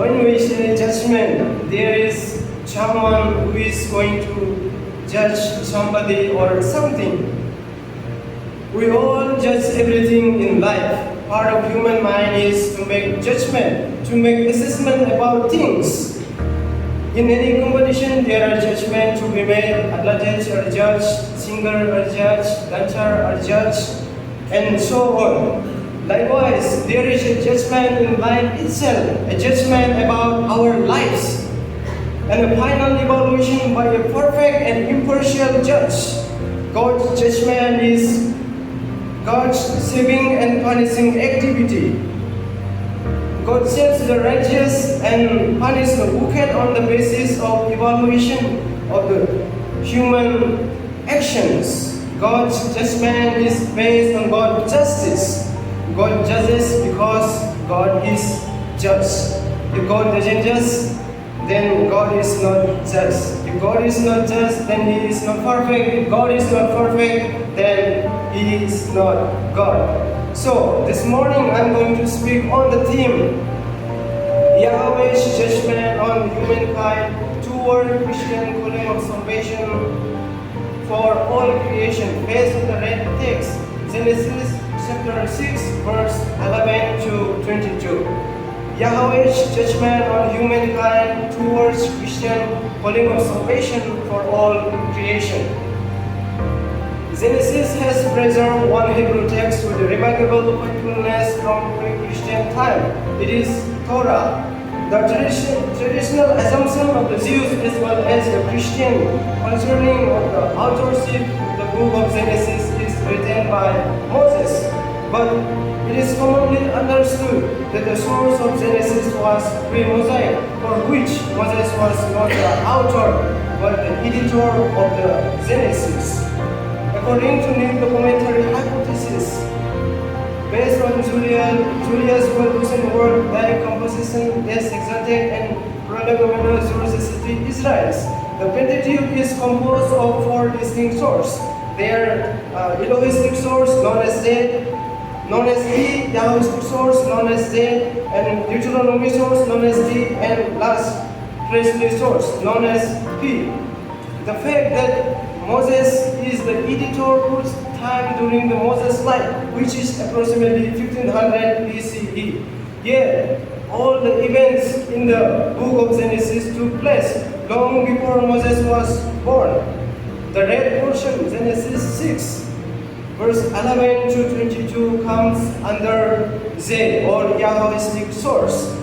When we say judgment, there is someone who is going to judge somebody or something. We all judge everything in life. Part of human mind is to make judgment, to make assessment about things. In any competition, there are judgments to be made. Athletes are judged, singer are judged, dancer are judged, and so on. Likewise, there is a judgment in life itself, a judgment about our lives, and a final evaluation by a perfect and impartial judge. God's judgment is God's saving and punishing activity. God saves the righteous and punishes the wicked on the basis of evaluation of the human actions. God's judgment is based on God's justice. God judges because God is just. If God doesn't judge, then God is not just. If God is not just, then He is not perfect. If God is not perfect, then He is not God. So, this morning I'm going to speak on the theme Yahweh's judgment on humankind toward Christian calling of salvation for all creation, based on the red text, Genesis chapter 6, verse 11 to 22. Yahweh's judgment on humankind towards Christian calling of salvation for all creation. Genesis has preserved one Hebrew text with a remarkable faithfulness from pre-Christian time. It is Torah. The traditional assumption of the Jews as well as the Christian concerning the authorship of the book of Genesis is written by Moses. But it is commonly understood that the source of Genesis was pre-Mosaic, for which Moses was not the author but the editor of the Genesis. According to new documentary hypothesis, based on Julius well-written work, their composition is exotic and prolegomena sources Israel. The Pentateuch is composed of 4 distinct sources. They are Elohistic source known as Z, known as E, Yahwistic source known as Z, and Deuteronomy source known as D, and last priestly source known as P. The fact that Moses is the editor whose time during the Moses' life, which is approximately 1500 BCE. Yet, all the events in the book of Genesis took place long before Moses was born. The red portion, Genesis 6, verse 11 to 22, comes under Z, or Yahwistic source.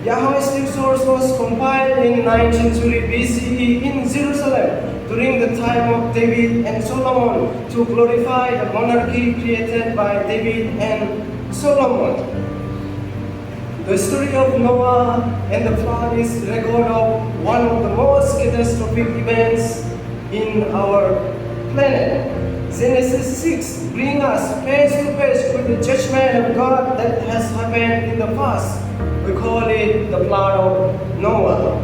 Yahwistic source was compiled in 9th century BCE in Jerusalem during the time of David and Solomon to glorify the monarchy created by David and Solomon. The story of Noah and the flood is a record of one of the most catastrophic events in our planet. Genesis 6 brings us face to face with the judgment of God that has happened in the past. We call it the flood of Noah.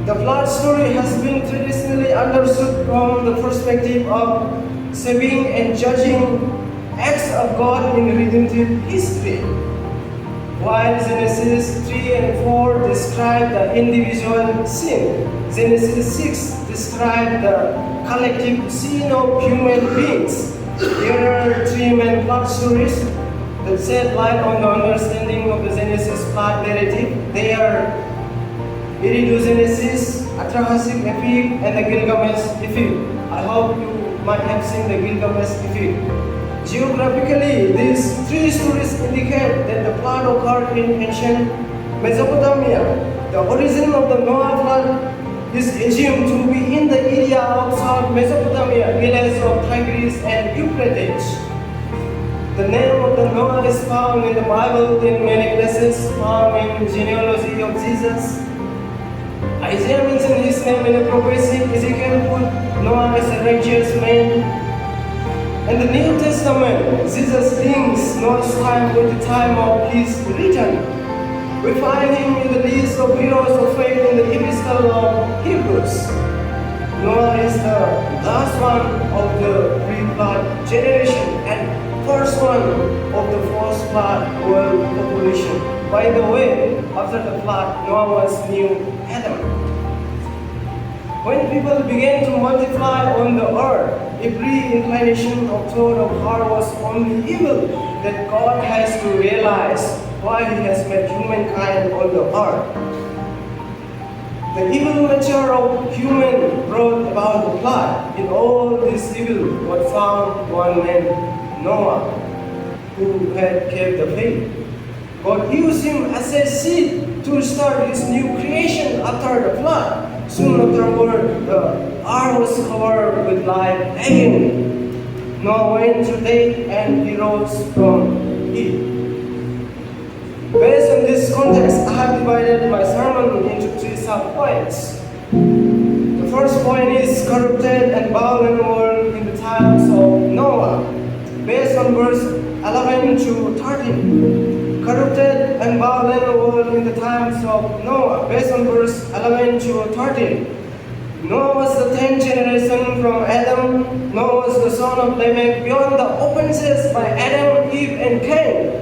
The flood story has been traditionally understood from the perspective of saving and judging acts of God in redemptive history. While Genesis 3 and 4 describe the individual sin, Genesis 6 describes the collective sin of human beings. There are 3 main flood stories that shed light on the understanding of the Genesis flood narrative. They are Iridogenesis, Atrahasis epic, and the Gilgamesh epic. I hope you might have seen the Gilgamesh epic. Geographically, these 3 stories indicate that the flood occurred in ancient Mesopotamia. The origin of the Noah flood is assumed to be in the area of South Mesopotamia, villages of Tigris and Euphrates. The name of the Noah is found in the Bible in many places, found in genealogy of Jesus. Isaiah mentioned his name in the prophecy. Ezekiel put Noah as a righteous man. In the New Testament, Jesus links Noah's time with the time of his return. We find him in the list of heroes of faith in the Epistle of Hebrews. Noah is the last one of the pre-flood generation, and first one of the first flood world population. By the way, after the flood, Noah was new Adam. When people began to multiply on the earth, every inclination of thought of heart was only evil, that God has to realize why He has made humankind on the earth. The evil nature of human brought about the flood. In all this evil, God found one man, Noah, who had kept the faith. God used him as a seed to start His new creation after the flood. Soon afterward, the earth was covered with light again. Noah went to death and he rose from it. Based on this context, I have divided my sermon into three sub-points. The first point is corrupted and violent world in the times of Noah, based on verse 11 to 13. Corrupted and violent world in the times of Noah, based on verse 11 to 13. Noah was the 10th generation from Adam. Noah was the son of Lamech beyond the offenses by Adam, Eve, and Cain.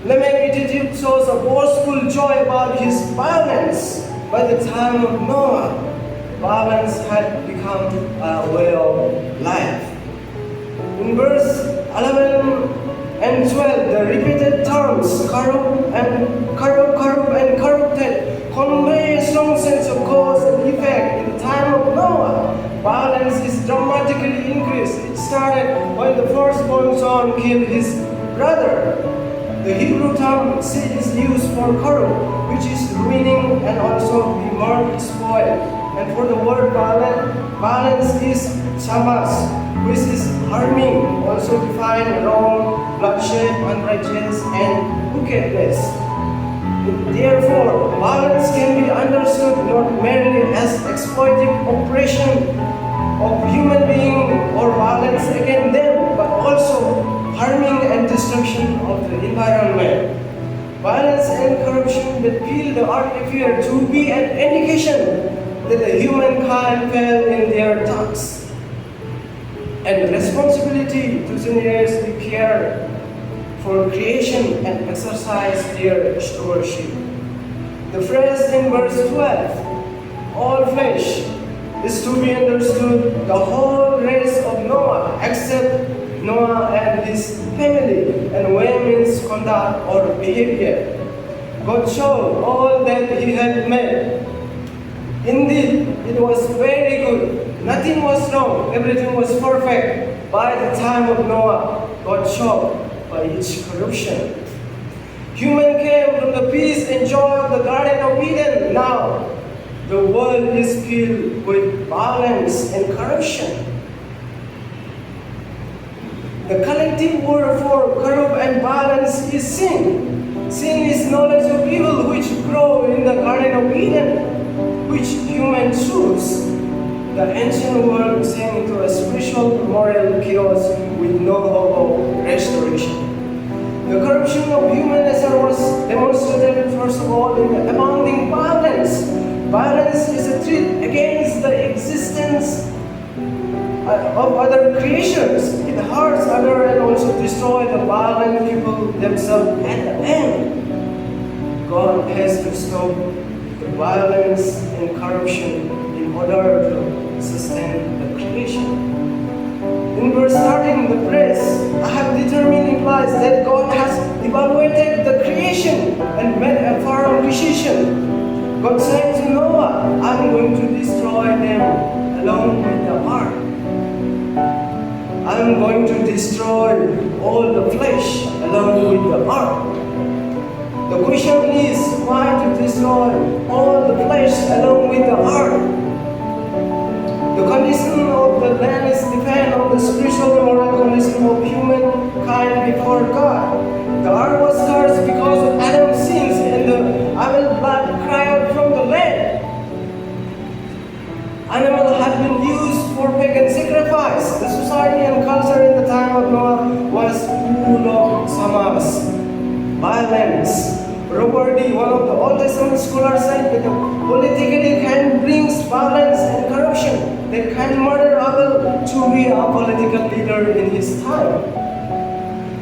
Lamech attitude shows a boastful joy about his violence. By the time of Noah, violence had become a way of life. In verse 11 and 12, the repeated terms corrupt and corrupted convey a strong sense of cause and effect. In the time of Noah, violence is dramatically increased. It started when the firstborn son killed his brother. The Hebrew term seed is used for corrupt, which is ruining and also be marked spoiled. And for the word violence is shamas, which is harming, also defined wrong, bloodshed, unrighteous, and wickedness. Therefore, violence can be understood not merely as exploitive oppression of human being or violence against them, but also harming and destruction of the environment. Violence and corruption that fill the earth appear to be an indication that the humankind fell in their tasks and the responsibility to generously care for creation and exercise their stewardship. The phrase in verse 12, all flesh, is to be understood the whole race of Noah except Noah and his family, and way means conduct or behavior. God showed all that He had made. Indeed, it was very good. Nothing was wrong. Everything was perfect. By the time of Noah, God showed by its corruption. Human came from the peace and joy of the Garden of Eden. Now, the world is filled with violence and corruption. The collective word for corrupt and violence is sin. Sin is knowledge of evil which grow in the Garden of Eden, which human choose. The ancient world sank into a spiritual moral chaos with no hope of restoration. The corruption of human nature was demonstrated first of all in the abounding violence. Violence is a threat against the existence of other creatures. It hurts others and also destroys the violent people themselves at the end. God has to stop the violence and corruption in order to sustain the creation. In verse 13, the phrase, I have determined implies that God has evaluated the creation and made a firm decision. God said to Noah, I'm going to destroy them along with the ark. I'm going to destroy all the flesh along with the ark. The question is, why to destroy all the flesh along with the ark? The condition of the land is dependent on the spiritual and moral condition of humankind before God. The earth was cursed because of Adam's sins, and the animal blood cried out from the land. Animals had been used for pagan sacrifice. The society and culture in the time of Noah was full of shamas, violence. Robert D., one of the Old Testament scholars, said that the politically kind brings violence and corruption. That kind murder Abel to be a political leader in his time.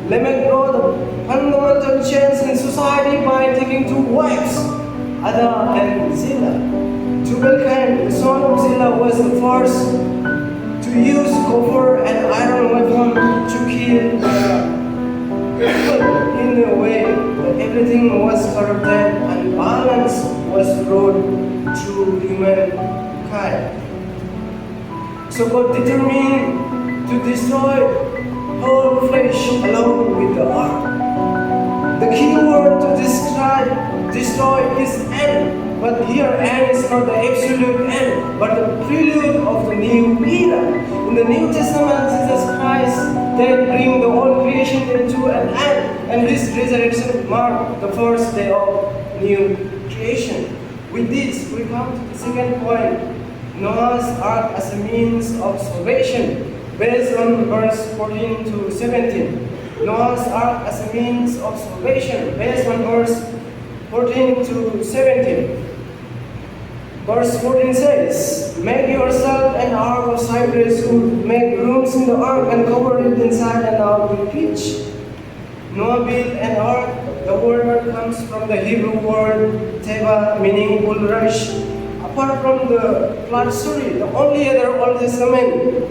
Lamech brought a fundamental change in society by taking two wives, Ada and Zillah. Humankind, the son of Zillah, was the first to use copper and iron weapon to kill people in a way that everything was corrupted and balance was brought through humankind. So God determined to destroy all flesh along with the ark. The key word to destroy is end. But here end is not the absolute end, but the prelude of the new era. In the New Testament, Jesus Christ then bring the whole creation into an end, and His resurrection marked the first day of new creation. With this, we come to the second point, Noah's Ark as a means of salvation, based on verse 14 to 17. Noah's Ark as a means of salvation, based on verse 14 to 17. Verse 14 says, "Make yourself an ark of cypress wood, make rooms in the ark and cover it inside and out with pitch." Noah built an ark. The word comes from the Hebrew word teva, meaning bulrush. Apart from the flood story, the only other Old Testament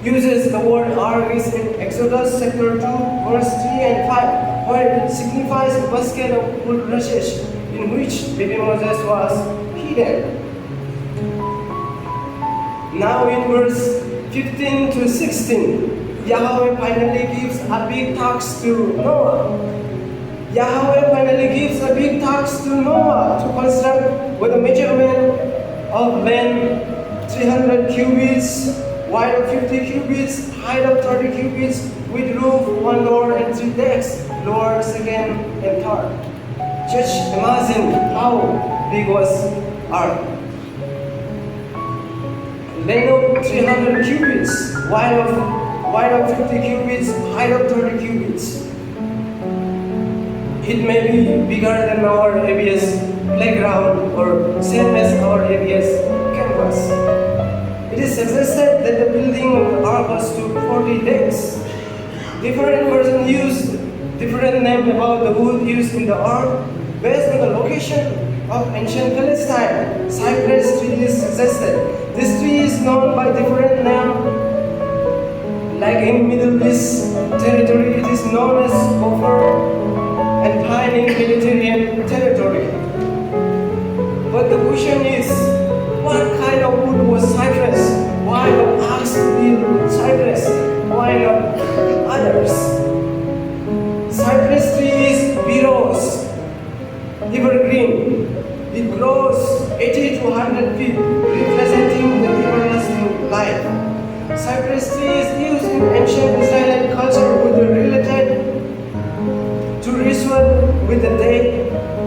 uses the word ark is in Exodus chapter 2, verse 3 and 5, where it signifies a basket of bulrushes in which baby Moses was hidden. Now in verse 15 to 16, Yahweh finally gives a big task to Noah. Yahweh finally gives a big task to Noah to construct with a measurement of length 300 cubits, wide of 50 cubits, height of 30 cubits, with roof, one door and three decks, lower, second and third. Just imagine how big was ark. Length of 300 cubits, wide of 50 cubits, height of 30 cubits. It may be bigger than our ABS playground or same as our ABS campus. It is suggested that the building of the ark was to 40 decks. Different versions use different names about the wood used in the ark based on the location of ancient Palestine. Cypress tree is suggested. This tree is known by different names. Like in Middle East territory, it is known as gopher, and pine in Mediterranean territory. But the question is, what kind of wood was cypress? Why not ask to deal with cypress? Why not others? Cypress tree is biros, evergreen. It grows 80 to 100 feet, representing the everlasting life. Cypress tree is used in ancient Israelite culture with the related to ritual with the dead,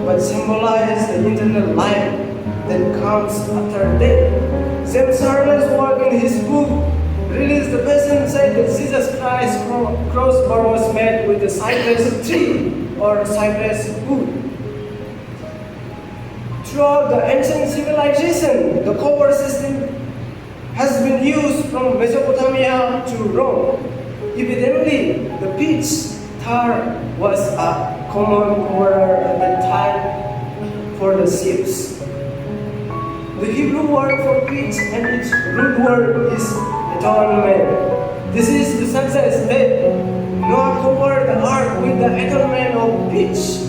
but symbolize the eternal life that comes after death. James Harner's work in his book, Release the Passion, said that Jesus Christ's crossbar was made with the cypress tree or cypress wood. Throughout the ancient civilization, the copper system has been used from Mesopotamia to Rome. Evidently, the pitch tar was a common kworag at that time for the ships. The Hebrew word for pitch and its root word is atonement. This is to suggest that Noah covered the ark with the atonement of pitch.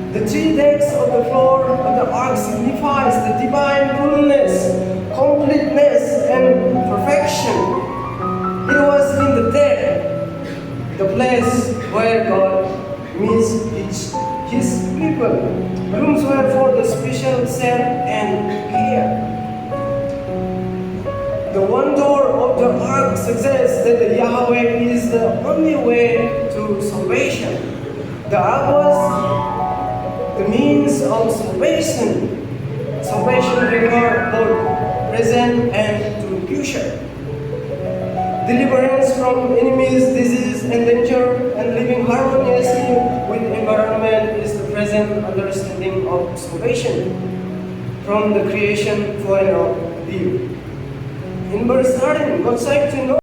The three decks of the floor of the ark signifies the divine fullness, completeness, and perfection. It was in the deck, the place where God meets His people. Rooms were for the special self and care. The one door of the ark suggests that the Yahweh is the only way to salvation. The ark was the means of salvation. Salvation required both present and to future. Deliverance from enemies, disease, and danger, and living harmoniously with environment is the present understanding of salvation from the creation point of view. In verse 13, God said to Noah,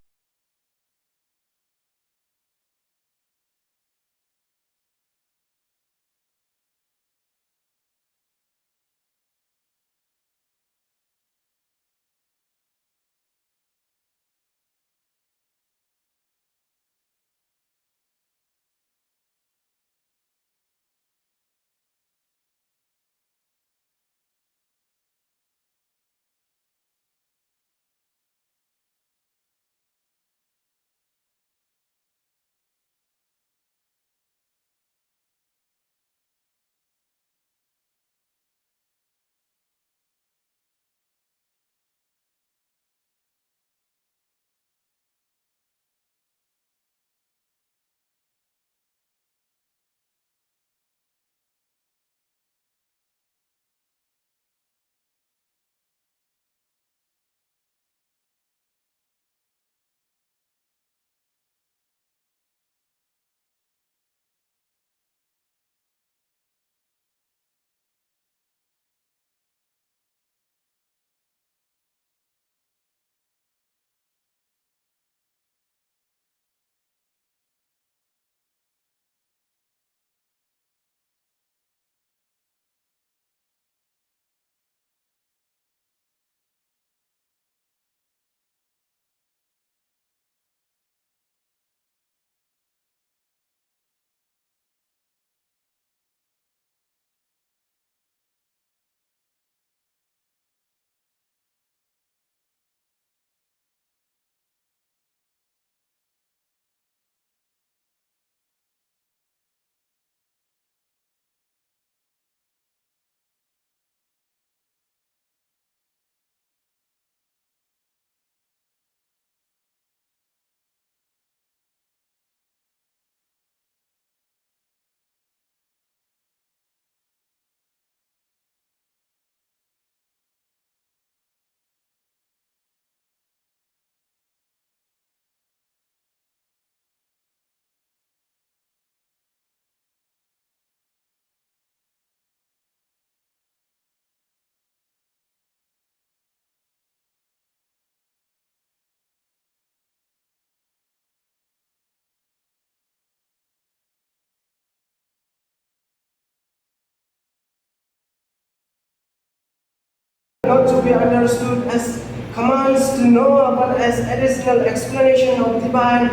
not to be understood as commands to Noah, but as additional explanation of divine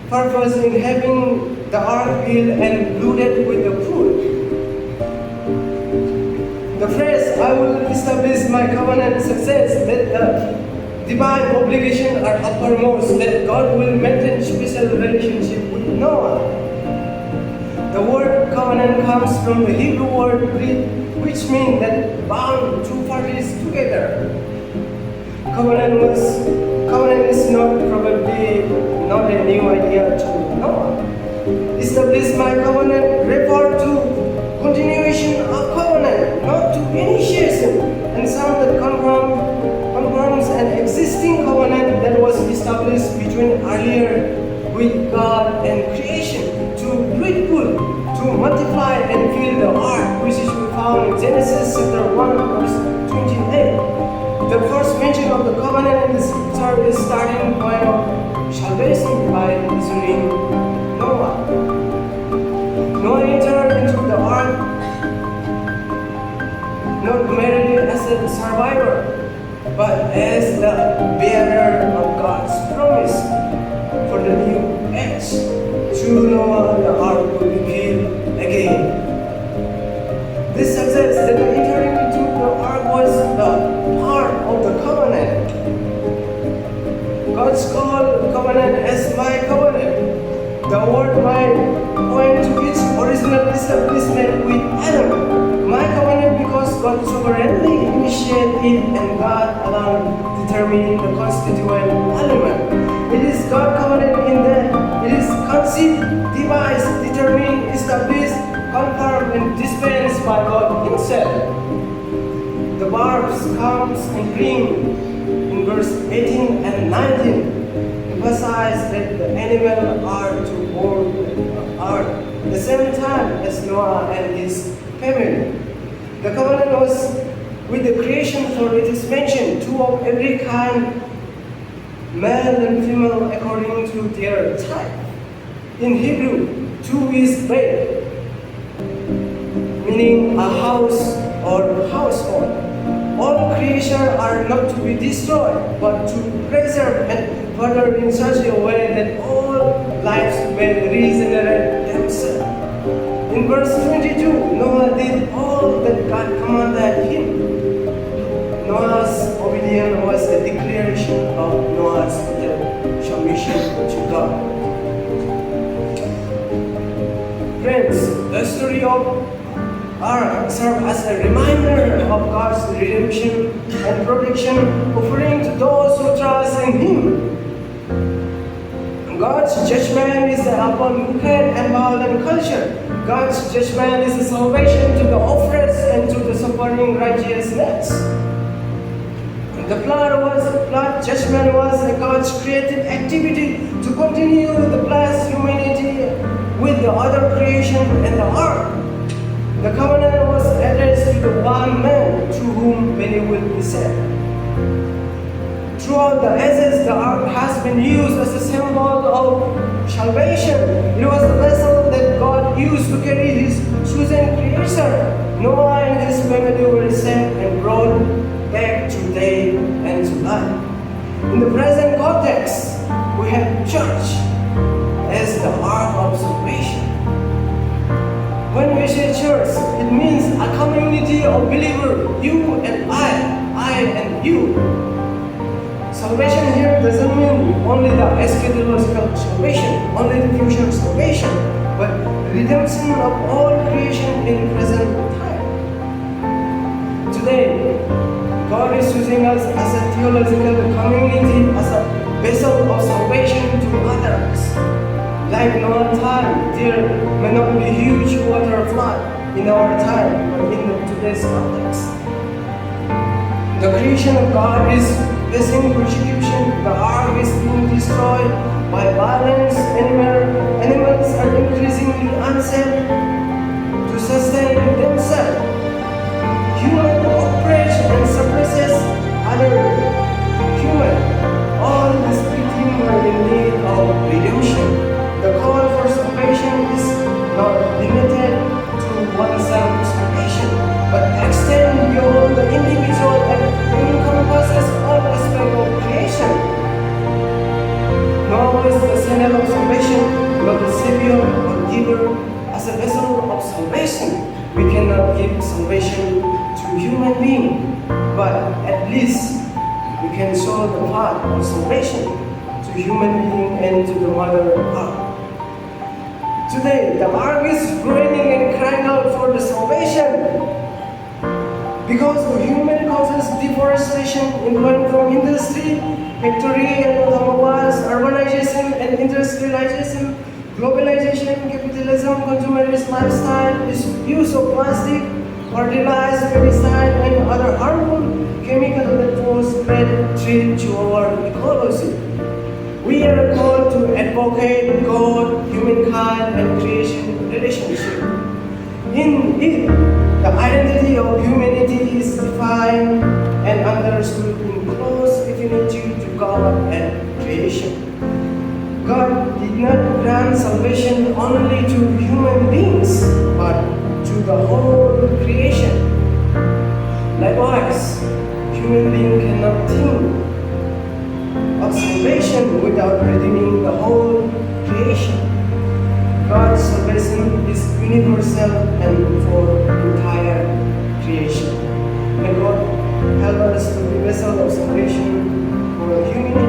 purpose in having the ark built and loaded with the food. The phrase, "I will establish my covenant success," that the divine obligations are uppermost, that God will maintain special relationship with Noah. The word covenant comes from the Hebrew word brit, which means that bound two parties together. Covenant is probably not a new idea to Noah. Establish my covenant refer to continuation of covenant, not to initiation, and sound that confirms an existing covenant that was established between earlier with God and creation, to breed food, to multiply and fill the ark, which is found in Genesis chapter 1 verse 28. The first mention of the covenant in the scripture is starting point of salvation by Iswrni Noah. Noah entered into the ark not merely as a survivor, but as the bearer of God's promise for the new age. Through Noah, the ark will be built again. This suggests that the entering into the ark was the part of the covenant. God's called covenant as my covenant. The word might point to its original establishment with Adam. My covenant because God sovereignly initiated it and God alone determined the constituent element. It is God's covenant in that it is conceived, devised, determined, established, confirmed, and dispensed by God Himself. The verbs comes and bring in verse 18 and 19 emphasize that the animals are to board the ark at the same time as Noah and his family. The covenant was with the creation, for it is mentioned two of every kind, male and female according to their type. In Hebrew, two is beit, meaning a house or household. All creation are not to be destroyed, but to preserve and further in such a way that all lives may regenerate themselves. In verse 22, Noah did all that God commanded him. Noah's obedience was a declaration of Noah's submission to God. Friends, the story of ark serves as a reminder of God's redemption and protection, offering to those who trust in Him. God's judgment is upon wicked and violent culture. God's judgment is a salvation to the oppressed and to the suffering righteousness. The flood judgment was God's creative activity to continue the blessed humanity with the other creation and the ark. The covenant was addressed to the one man through whom many will be saved. Throughout the ages, the ark has been used as a symbol of salvation. It was the vessel that God used to carry His chosen creation. Noah and his family were saved and brought back to day and to life. In the present context, we have church as the ark of salvation. When we say church, it means a community of believers, you and I and you. Salvation here doesn't mean only the eschatological salvation, only the future salvation, but redemption of all creation in present time. Today, God is using us as a theological community, as a vessel of salvation to others. Like Noah's time, there may not be huge water flood in our time, but in today's context. The creation of God is facing persecution. The ark is being destroyed by violence. Animals are increasingly unsafe to sustain themselves. Human oppresses and suppresses other human. All these victims are in need of redemption. The call for salvation is not limited to oneself salvation, but extend beyond the individual and We cannot give salvation to human being, but at least we can show the path of salvation to human being and to the mother earth. Today, the earth is groaning and crying out for the salvation because of human causes, deforestation, employment from industry, factory and automobiles, urbanization and industrialization, globalization, capitalism, consumerist lifestyle, use of plastic, fertilizer, pesticide, and other harmful chemicals that pose great threat to our ecology. We are called to advocate God, humankind, and creation relationship. In it, the identity of humanity is defined and understood in close affinity to God and creation. God did not grant salvation only to human beings, but to the whole creation. Likewise, human being cannot think of salvation without redeeming the whole creation. God's salvation is universal and for entire creation. May God help us to be vessel of salvation for humanity.